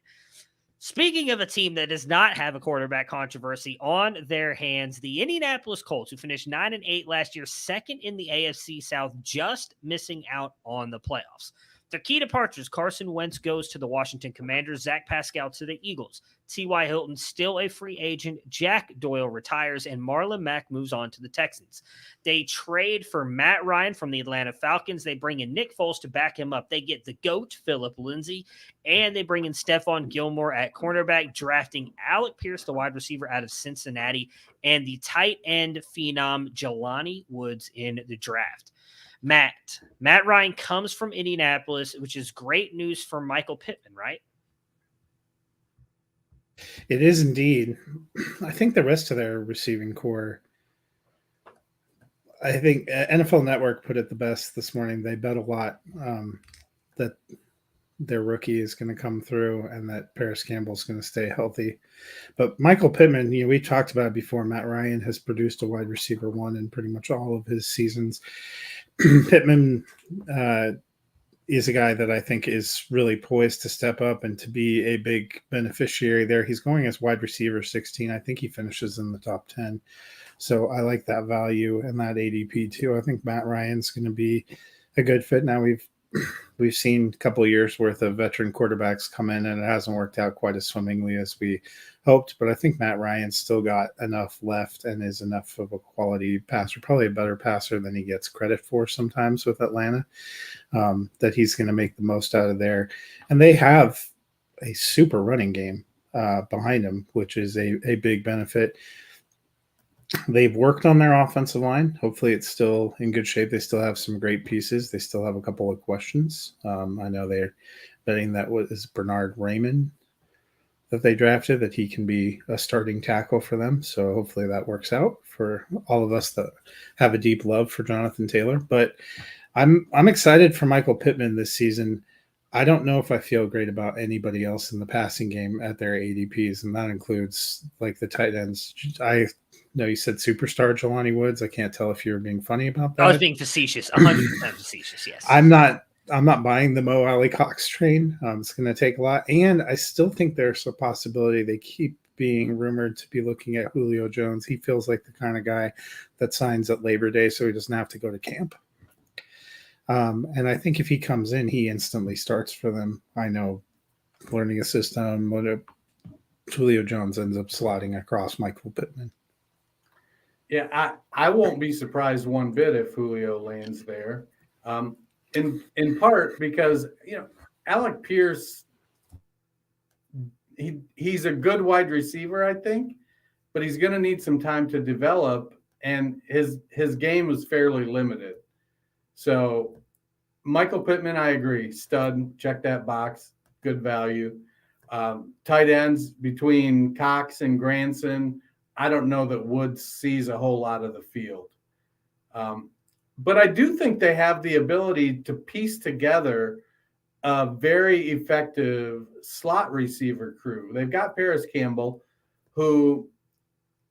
Speaking of a team that does not have a quarterback controversy on their hands, the Indianapolis Colts, who finished 9-8 last year, second in the AFC South, just missing out on the playoffs. Their key departures: Carson Wentz goes to the Washington Commanders, Zach Pascal to the Eagles, T.Y. Hilton still a free agent, Jack Doyle retires, and Marlon Mack moves on to the Texans. They trade for Matt Ryan from the Atlanta Falcons. They bring in Nick Foles to back him up. They get the GOAT, Phillip Lindsay, and they bring in Stephon Gilmore at cornerback, drafting Alec Pierce, the wide receiver out of Cincinnati, and the tight end phenom Jelani Woods in the draft. Matt Ryan comes from Indianapolis, which is great news for Michael Pittman, right? It is indeed. I think the rest of their receiving core, I think NFL Network put it the best this morning. They bet a lot that their rookie is going to come through and that Paris Campbell is going to stay healthy. But Michael Pittman, we talked about it before. Matt Ryan has produced a wide receiver 1 in pretty much all of his seasons. Pittman is a guy that I think is really poised to step up and to be a big beneficiary there. He's going as wide receiver 16. I think he finishes in the top 10. So I like that value and that ADP too. I think Matt Ryan's going to be a good fit. Now we've seen a couple of years worth of veteran quarterbacks come in and it hasn't worked out quite as swimmingly as we hoped, but I think Matt Ryan's still got enough left and is enough of a quality passer, probably a better passer than he gets credit for sometimes with Atlanta, that he's going to make the most out of there. And they have a super running game behind him, which is a big benefit. They've worked on their offensive line. Hopefully it's still in good shape. They still have some great pieces. They still have a couple of questions. I know they're betting that was Bernard Raymond that they drafted, that he can be a starting tackle for them. So hopefully that works out for all of us that have a deep love for Jonathan Taylor. But I'm excited for Michael Pittman this season. I don't know if I feel great about anybody else in the passing game at their ADPs, and that includes like the tight ends. I know you said superstar Jelani Woods. I can't tell if you were being funny about that. I was being facetious, 100% facetious, yes. I'm not I'm not buying the Mo Alley Cox train. It's going to take a lot. And I still think there's a possibility they keep being rumored to be looking at Julio Jones. He feels like the kind of guy that signs at Labor Day so he doesn't have to go to camp. And I think if he comes in, he instantly starts for them. I know, learning a system, Julio Jones ends up slotting across Michael Pittman. Yeah, I won't be surprised one bit if Julio lands there. In part because, Alec Pierce, he's a good wide receiver, I think, but he's going to need some time to develop, and his game is fairly limited. So Michael Pittman, I agree, stud, check that box, good value. Tight ends between Cox and Granson, I don't know that Woods sees a whole lot of the field. But I do think they have the ability to piece together a very effective slot receiver crew. They've got Paris Campbell, who,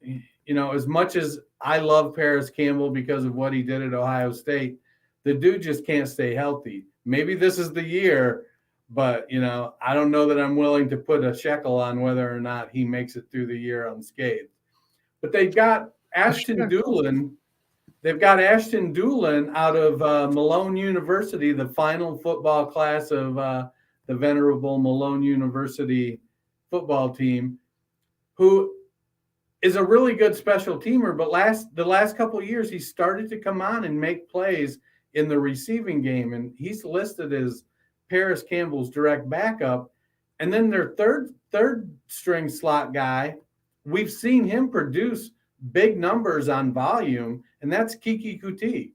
as much as I love Paris Campbell because of what he did at Ohio State, the dude just can't stay healthy. Maybe this is the year, but, I don't know that I'm willing to put a shekel on whether or not he makes it through the year unscathed. But they've got Ashton Doolin. They've got Ashton Doolin out of Malone University, the final football class of the venerable Malone University football team, who is a really good special teamer. But the last couple of years, he started to come on and make plays in the receiving game, and he's listed as Paris Campbell's direct backup. And then their third string slot guy, we've seen him produce big numbers on volume, and that's Kiki Kuti.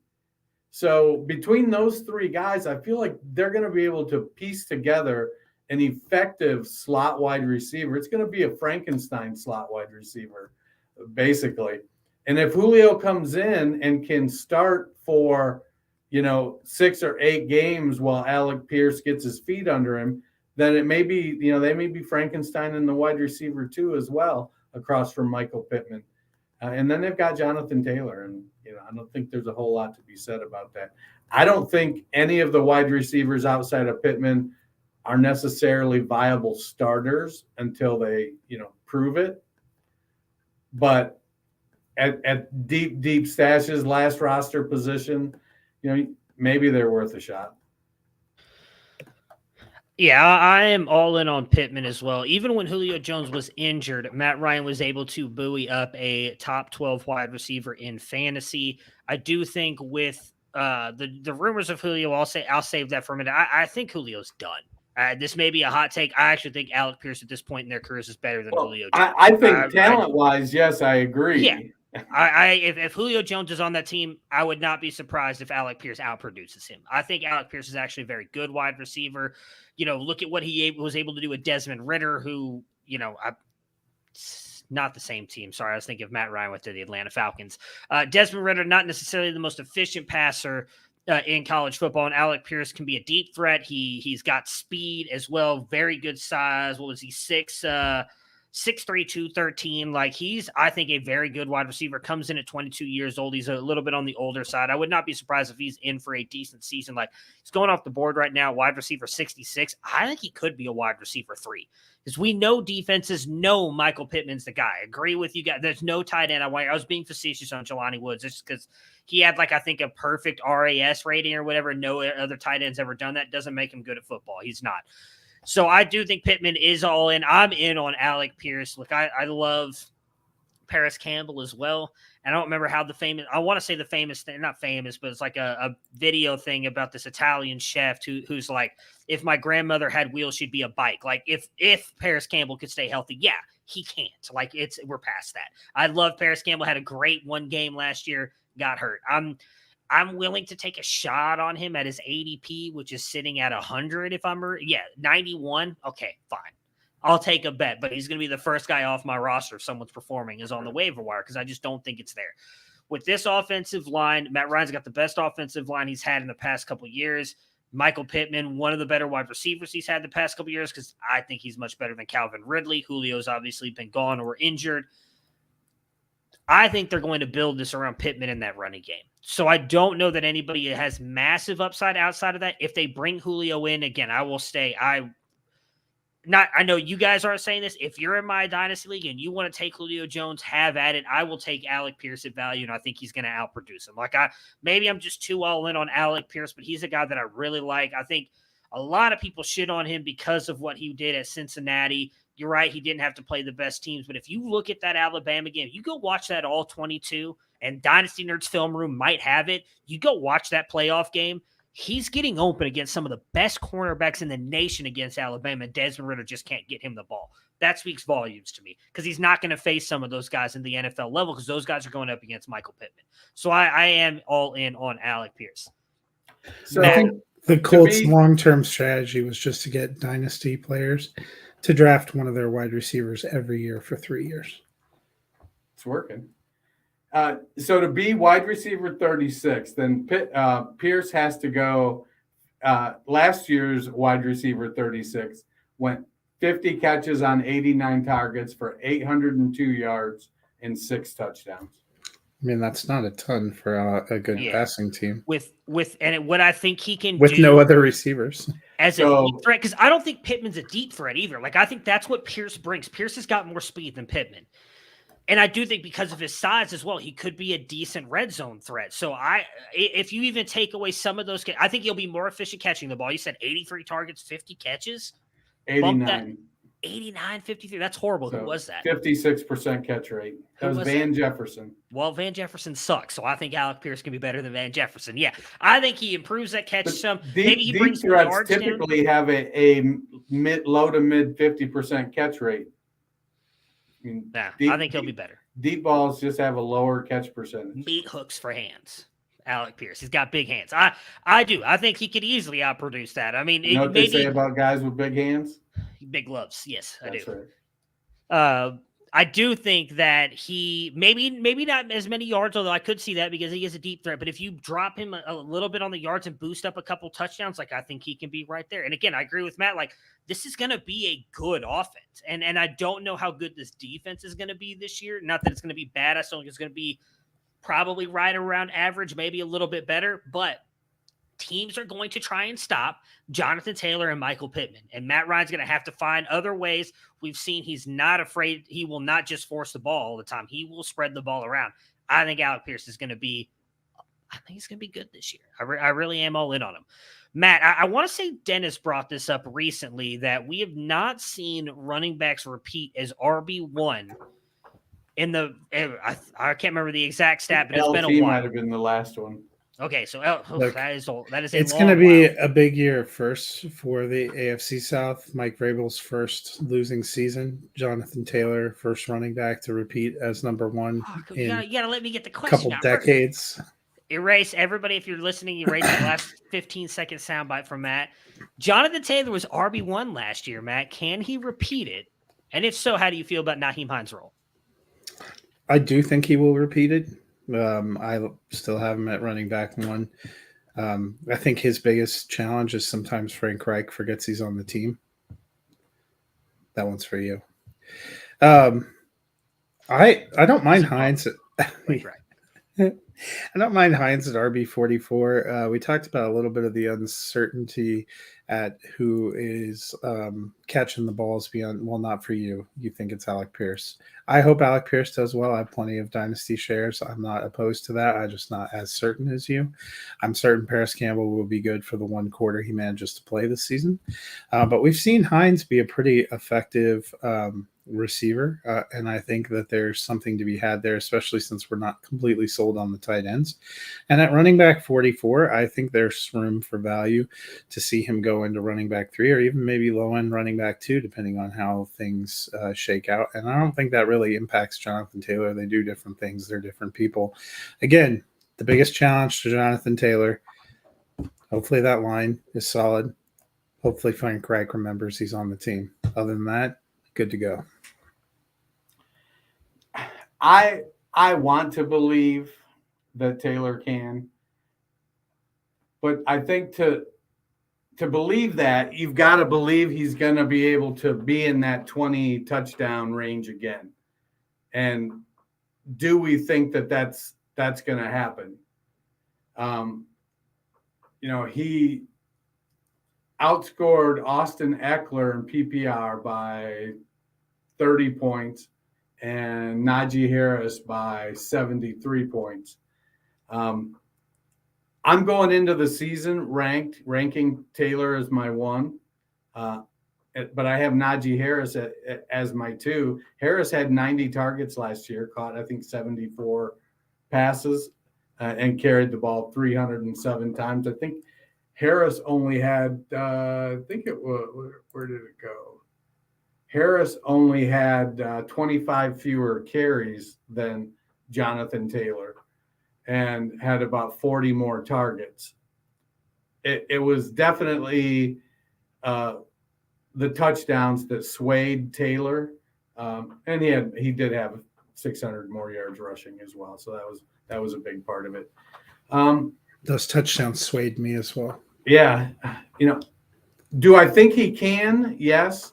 So between those three guys, I feel like they're going to be able to piece together an effective slot wide receiver. It's going to be a Frankenstein slot wide receiver, basically. And if Julio comes in and can start for, 6 or 8 games while Alec Pierce gets his feet under him, then it may be, they may be Frankenstein in the wide receiver too as well, across from Michael Pittman. And then they've got Jonathan Taylor, and I don't think there's a whole lot to be said about that. I don't think any of the wide receivers outside of Pittman are necessarily viable starters until they, prove it. But at deep stashes, last roster position, maybe they're worth a shot. Yeah, I am all in on Pittman as well. Even when Julio Jones was injured, Matt Ryan was able to buoy up a top 12 wide receiver in fantasy. I do think with the rumors of Julio, I'll save that for a minute. I think Julio's done. This may be a hot take. I actually think Alec Pierce at this point in their careers is better than Julio Jones. I think talent-wise, yes, I agree. Yeah. If Julio Jones is on that team, I would not be surprised if Alec Pierce outproduces him. I think Alec Pierce is actually a very good wide receiver. Look at what he was able to do with Desmond Ridder, who, not the same team. Sorry, I was thinking of Matt Ryan with the Atlanta Falcons. Desmond Ridder, not necessarily the most efficient passer in college football, and Alec Pierce can be a deep threat. He's got speed as well, very good size. What was he, 6'3", 213. Like, he's, I think, a very good wide receiver. Comes in at 22 years old. He's a little bit on the older side. I would not be surprised if he's in for a decent season. Like, he's going off the board right now, wide receiver 66. I think he could be a wide receiver 3. Because we know defenses know Michael Pittman's the guy. I agree with you guys. There's no tight end. I was being facetious on Jelani Woods just because he had, I think, a perfect RAS rating or whatever. No other tight end's ever done that. Doesn't make him good at football. He's not. So I do think Pittman is all in. I'm in on Alec Pierce. Look, I love Paris Campbell as well. And I don't remember how I want to say the famous thing, not famous, but it's like a video thing about this Italian chef who's like, if my grandmother had wheels, she'd be a bike. Like if Paris Campbell could stay healthy, yeah, he can't. Like we're past that. I love Paris Campbell, had a great one game last year, got hurt. I'm willing to take a shot on him at his ADP, which is sitting at 100. 91. Okay, fine. I'll take a bet, but he's going to be the first guy off my roster if someone's performing is on the waiver wire because I just don't think it's there. With this offensive line, Matt Ryan's got the best offensive line he's had in the past couple of years. Michael Pittman, one of the better wide receivers he's had the past couple of years because I think he's much better than Calvin Ridley. Julio's obviously been gone or injured. I think they're going to build this around Pittman in that running game. So I don't know that anybody has massive upside outside of that. If they bring Julio in, again, I will stay. I know you guys aren't saying this. If you're in my dynasty league and you want to take Julio Jones, have at it. I will take Alec Pierce at value, and I think he's going to outproduce him. Maybe I'm just too all in on Alec Pierce, but he's a guy that I really like. I think a lot of people shit on him because of what he did at Cincinnati. You're right, he didn't have to play the best teams, but if you look at that Alabama game, you go watch that all 22, and Dynasty Nerds Film Room might have it. You go watch that playoff game. He's getting open against some of the best cornerbacks in the nation against Alabama. Desmond Ridder just can't get him the ball. That speaks volumes to me because he's not going to face some of those guys in the NFL level because those guys are going up against Michael Pittman. So I am all in on Alec Pierce. So I think the Colts' long-term strategy was just to get dynasty players to draft one of their wide receivers every year for 3 years. It's working. So to be wide receiver 36, then Pierce has to go. Last year's wide receiver 36 went 50 catches on 89 targets for 802 yards and 6 touchdowns. I mean, that's not a ton for a good passing team. What I think he can with do no other receivers as a deep threat, because I don't think Pittman's a deep threat either. I think that's what Pierce brings. Pierce has got more speed than Pittman. And I do think because of his size as well, he could be a decent red zone threat. So if you even take away some of those, I think he'll be more efficient catching the ball. You said 83 targets, 50 catches. 89. 89, 53. That's horrible. So who was that? 56% catch rate. That was Van Jefferson. Well, Van Jefferson sucks. So I think Alec Pierce can be better than Van Jefferson. Yeah. I think he improves that catch some. Maybe he brings deep threats yards typically have a low to mid 50% catch rate. I think he'll be better. Deep balls just have a lower catch percentage. Meat hooks for hands. Alec Pierce. He's got big hands. I do. I think he could easily outproduce that. I mean, you know what they say about guys with big hands? Big gloves. Yes, I That's do. Right. I do think that he maybe not as many yards, although I could see that because he is a deep threat. But if you drop him a little bit on the yards and boost up a couple touchdowns, I think he can be right there. And again, I agree with Matt. This is going to be a good offense. And I don't know how good this defense is going to be this year. Not that it's going to be bad. I still think it's going to be probably right around average, maybe a little bit better. But teams are going to try and stop Jonathan Taylor and Michael Pittman. And Matt Ryan's going to have to find other ways. We've seen he's not afraid. He will not just force the ball all the time. He will spread the ball around. I think Alec Pierce is going to be good this year. I really am all in on him. Matt, I want to say Dennis brought this up recently that we have not seen running backs repeat as RB1 in the I can't remember the exact stat, but it's been a while. Might have been the last one. Okay, so that is it's going to be a big year first for the AFC South. Mike Vrabel's first losing season. Jonathan Taylor, first running back to repeat as number one you gotta let me get the question. Couple decades. Erase everybody. If you're listening, erase the last 15-second soundbite from Matt. Jonathan Taylor was RB1 last year. Matt, can he repeat it? And if so, how do you feel about Nyheim Hines' role? I do think he will repeat it. I still have him at running back one. I think his biggest challenge is sometimes Frank Reich forgets he's on the team. That one's for you. I don't mind Hines. I don't mind Hines at RB44. We talked about a little bit of the uncertainty at who is catching the balls beyond. Well, not for you. You think it's Alec Pierce. I hope Alec Pierce does well. I have plenty of dynasty shares. I'm not opposed to that. I'm just not as certain as you. I'm certain Paris Campbell will be good for the one quarter he manages to play this season. But we've seen Hines be a pretty effective receiver, and I think that there's something to be had there, especially since we're not completely sold on the tight ends. And at running back 44, I think there's room for value to see him go into running back 3 or even maybe low end running back 2, depending on how things shake out. And I don't think that really impacts Jonathan Taylor. They do different things. They're different people. Again, the biggest challenge to Jonathan Taylor, hopefully that line is solid. Hopefully Frank Reich remembers he's on the team. Other than that, good to go. I want to believe that Taylor can, but I think to believe that, you've got to believe he's going to be able to be in that 20 touchdown range again. And do we think that that's going to happen? He outscored Austin Eckler in PPR by 30 points and Najee Harris by 73 points. I'm going into the season ranking Taylor as my 1, but I have Najee Harris as my 2. Harris had 90 targets last year, caught, I think, 74 passes, and carried the ball 307 times. I think Harris only had, where did it go? Harris only had 25 fewer carries than Jonathan Taylor and had about 40 more targets. It was definitely the touchdowns that swayed Taylor, and he did have 600 more yards rushing as well. So that was a big part of it. Those touchdowns swayed me as well. Yeah. Do I think he can? Yes.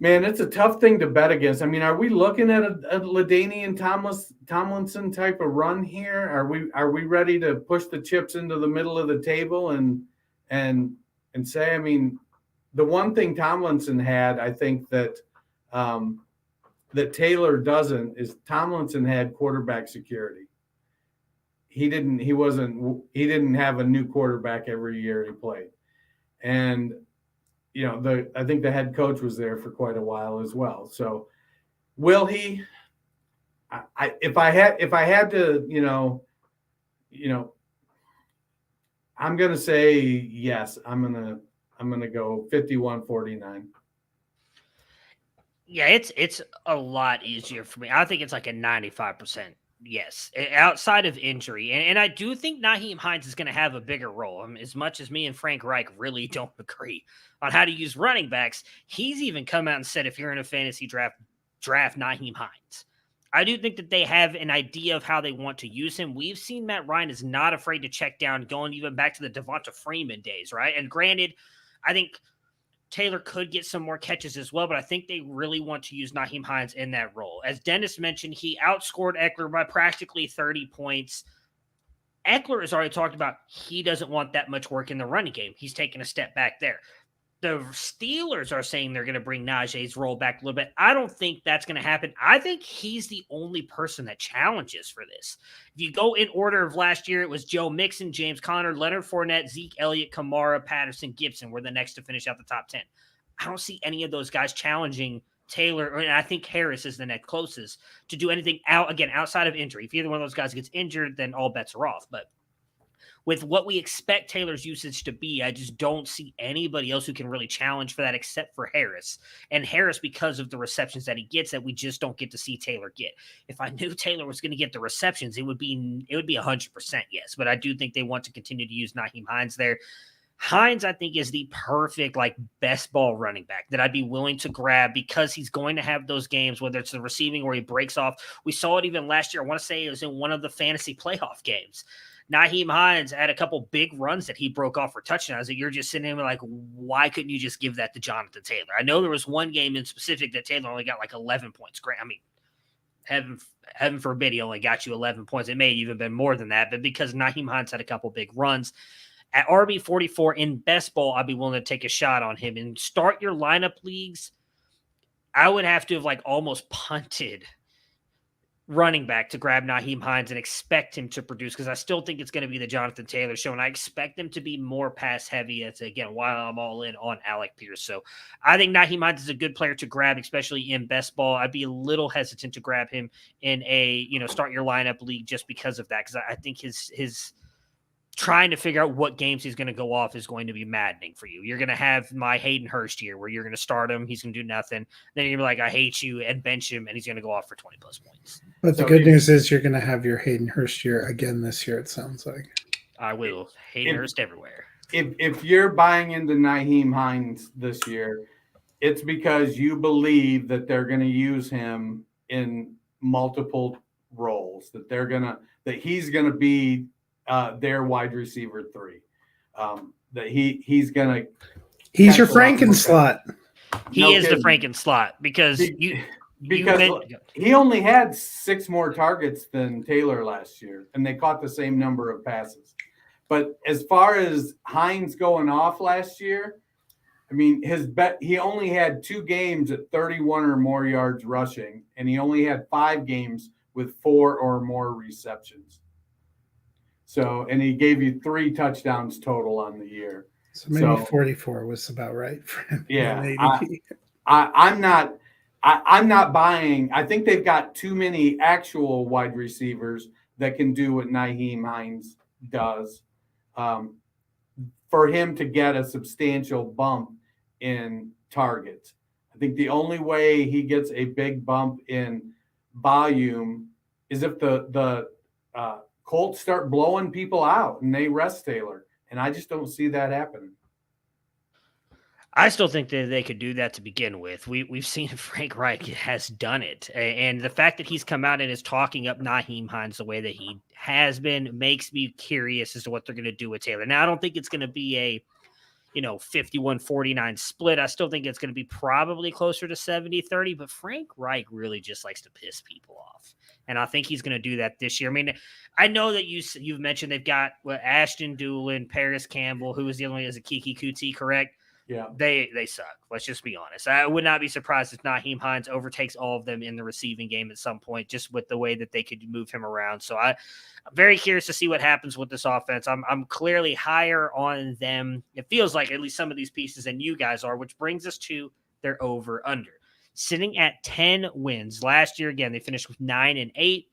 Man, it's a tough thing to bet against. I mean, are we looking at a LaDainian Tomlinson type of run here? Are we ready to push the chips into the middle of the table and say, I mean, the one thing Tomlinson had, I think that Taylor doesn't, is Tomlinson had quarterback security. He didn't have a new quarterback every year he played. And, I think the head coach was there for quite a while as well. So will he, if I had to, I'm going to say yes. I'm going to go 51-49. Yeah, it's a lot easier for me. I think it's like a 95%. Yes, outside of injury. And I do think Nyheim Hines is going to have a bigger role. As much as me and Frank Reich really don't agree on how to use running backs, he's even come out and said, if you're in a fantasy draft Nyheim Hines. I do think that they have an idea of how they want to use him. We've seen Matt Ryan is not afraid to check down, going even back to the Devonta Freeman days, right? And granted, I think Taylor could get some more catches as well, but I think they really want to use Nyheim Hines in that role. As Dennis mentioned, he outscored Eckler by practically 30 points. Eckler has already talked about he doesn't want that much work in the running game. He's taking a step back there. The Steelers are saying they're going to bring Najee's role back a little bit. I don't think that's going to happen. I think he's the only person that challenges for this. If you go in order of last year, it was Joe Mixon, James Conner, Leonard Fournette, Zeke Elliott, Kamara, Patterson, Gibson were the next to finish out the top 10. I don't see any of those guys challenging Taylor, and I think Harris is the next closest to do anything outside of injury. If either one of those guys gets injured, then all bets are off. But with what we expect Taylor's usage to be, I just don't see anybody else who can really challenge for that except for Harris. And Harris, because of the receptions that he gets, that we just don't get to see Taylor get. If I knew Taylor was going to get the receptions, it would be 100% yes. But I do think they want to continue to use Nyheim Hines there. Hines, I think, is the perfect, best ball running back that I'd be willing to grab because he's going to have those games, whether it's the receiving or he breaks off. We saw it even last year. I want to say it was in one of the fantasy playoff games. Nyheim Hines had a couple big runs that he broke off for touchdowns that you're just sitting there like, why couldn't you just give that to Jonathan Taylor? I know there was one game in specific that Taylor only got 11 points. Great. I mean, heaven forbid he only got you 11 points. It may have even been more than that, but because Nyheim Hines had a couple big runs. At RB44 in best ball, I'd be willing to take a shot on him. And start your lineup leagues, I would have to have almost punted running back to grab Nyheim Hines and expect him to produce, because I still think it's going to be the Jonathan Taylor show, and I expect them to be more pass heavy. It's, again, while I'm all in on Alec Pierce. So I think Nyheim Hines is a good player to grab, especially in best ball. I'd be a little hesitant to grab him in a, start your lineup league just because of that, because I think his trying to figure out what games he's going to go off is going to be maddening for you. You're going to have my Hayden Hurst year where you're going to start him. He's going to do nothing. Then you're going to be like, I hate you, and bench him, and he's going to go off for 20 plus points. But the good news is you're going to have your Hayden Hurst year again this year, it sounds like. I will. Hayden Hurst everywhere. If you're buying into Nyheim Hines this year, it's because you believe that they're going to use him in multiple roles, that he's going to be their wide receiver 3. That he's your Frankenslot. He is the Frankenslot because because he only had 6 more targets than Taylor last year, and they caught the same number of passes. But as far as Hines going off last year, I mean, he only had 2 games at 31 or more yards rushing, and he only had 5 games with 4 or more receptions. So, and he gave you 3 touchdowns total on the year. So maybe 44 was about right for him. Yeah, I'm not buying. I think they've got too many actual wide receivers that can do what Nyheim Hines does for him to get a substantial bump in targets. I think the only way he gets a big bump in volume is if the Colts start blowing people out and they rest Taylor. And I just don't see that happening. I still think that they could do that to begin with. We've seen Frank Reich has done it. And the fact that he's come out and is talking up Nyheim Hines the way that he has been makes me curious as to what they're going to do with Taylor. Now, I don't think it's going to be a 51-49 split. I still think it's going to be probably closer to 70-30, but Frank Reich really just likes to piss people off. And I think he's going to do that this year. I mean, I know that you've mentioned they've got Ashton Doolin, Paris Campbell, who is the only one as a Kiki Kuti, correct? Yeah. They suck. Let's just be honest. I would not be surprised if Nyheim Hines overtakes all of them in the receiving game at some point, just with the way that they could move him around. So I'm very curious to see what happens with this offense. I'm clearly higher on them. It feels like at least some of these pieces than you guys are, which brings us to their over-under. Sitting at 10 wins. Last year, again, they finished with 9-8,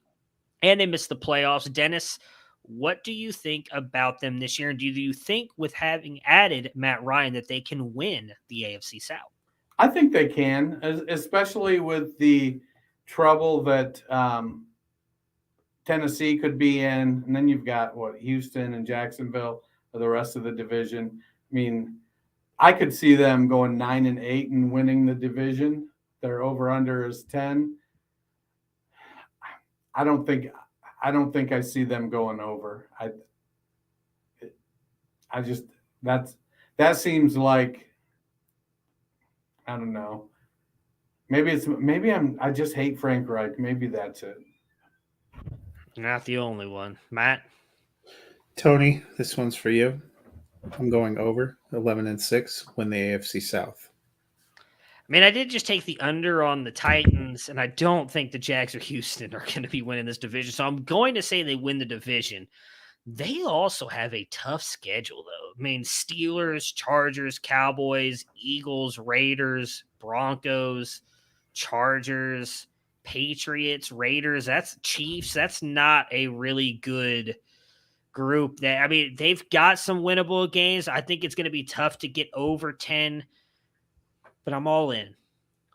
and they missed the playoffs. Dennis, what do you think about them this year? And do you think with having added Matt Ryan that they can win the AFC South? I think they can, especially with the trouble that Tennessee could be in. And then you've got, Houston and Jacksonville for the rest of the division. I mean, I could see them going 9-8 and winning the division. Their over-under is 10. I don't think I see them going over. That seems like, I don't know. I just hate Frank Reich. Maybe that's it. You're not the only one. Matt? Tony, this one's for you. I'm going over 11-6, win the AFC South. I mean, I did just take the under on the Titans, and I don't think the Jags or Houston are going to be winning this division. So I'm going to say they win the division. They also have a tough schedule, though. I mean, Steelers, Chargers, Cowboys, Eagles, Raiders, Broncos, Chargers, Patriots, Raiders. That's Chiefs. That's not a really good group. They've got some winnable games. I think it's going to be tough to get over 10. But I'm all in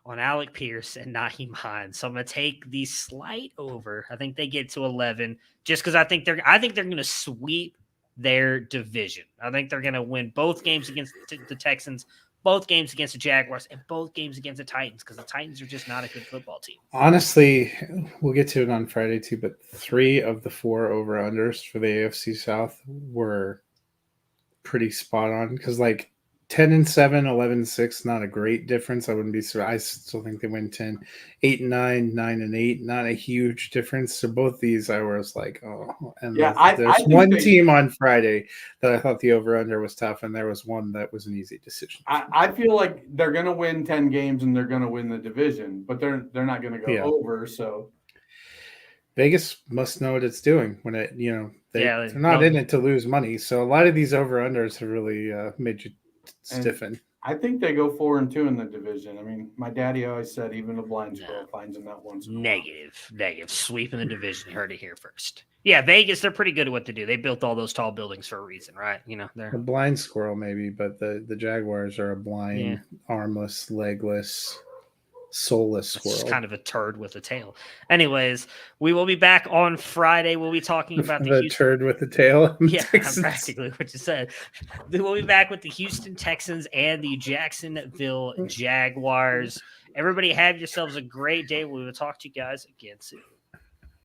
on Alec Pierce and Nyheim Hines. So I'm going to take the slight over. I think they get to 11 just because I think they're going to sweep their division. I think they're going to win both games against the Texans, both games against the Jaguars, and both games against the Titans because the Titans are just not a good football team. Honestly, we'll get to it on Friday too, but 3 of the 4 over-unders for the AFC South were pretty spot on because 10-7, 11-6, not a great difference. I wouldn't be surprised. I still think they win 10, 8-9, 9-8, not a huge difference. So both these, I was like, oh. And yeah, there's one team on Friday that I thought the over/under was tough, and there was one that was an easy decision. I feel like they're going to win 10 games and they're going to win the division, but they're not going to go over. So Vegas must know what it's doing when they're not in it to lose money. So a lot of these over/unders have really made you stiffen. I think they go 4-2 in the division. I mean, my daddy always said even a blind squirrel finds in that one squirrel. Negative. Sweeping the division. You heard it here first. Yeah, Vegas, they're pretty good at what they do. They built all those tall buildings for a reason, right? They're a blind squirrel maybe, but the Jaguars are a blind, armless, legless, soulless squirrel. It's kind of a turd with a tail. Anyways, we will be back on Friday. We'll be talking about the turd with a tail. Yeah, practically what you said. We'll be back with the Houston Texans and the Jacksonville Jaguars. Everybody have yourselves a great day. We will talk to you guys again soon.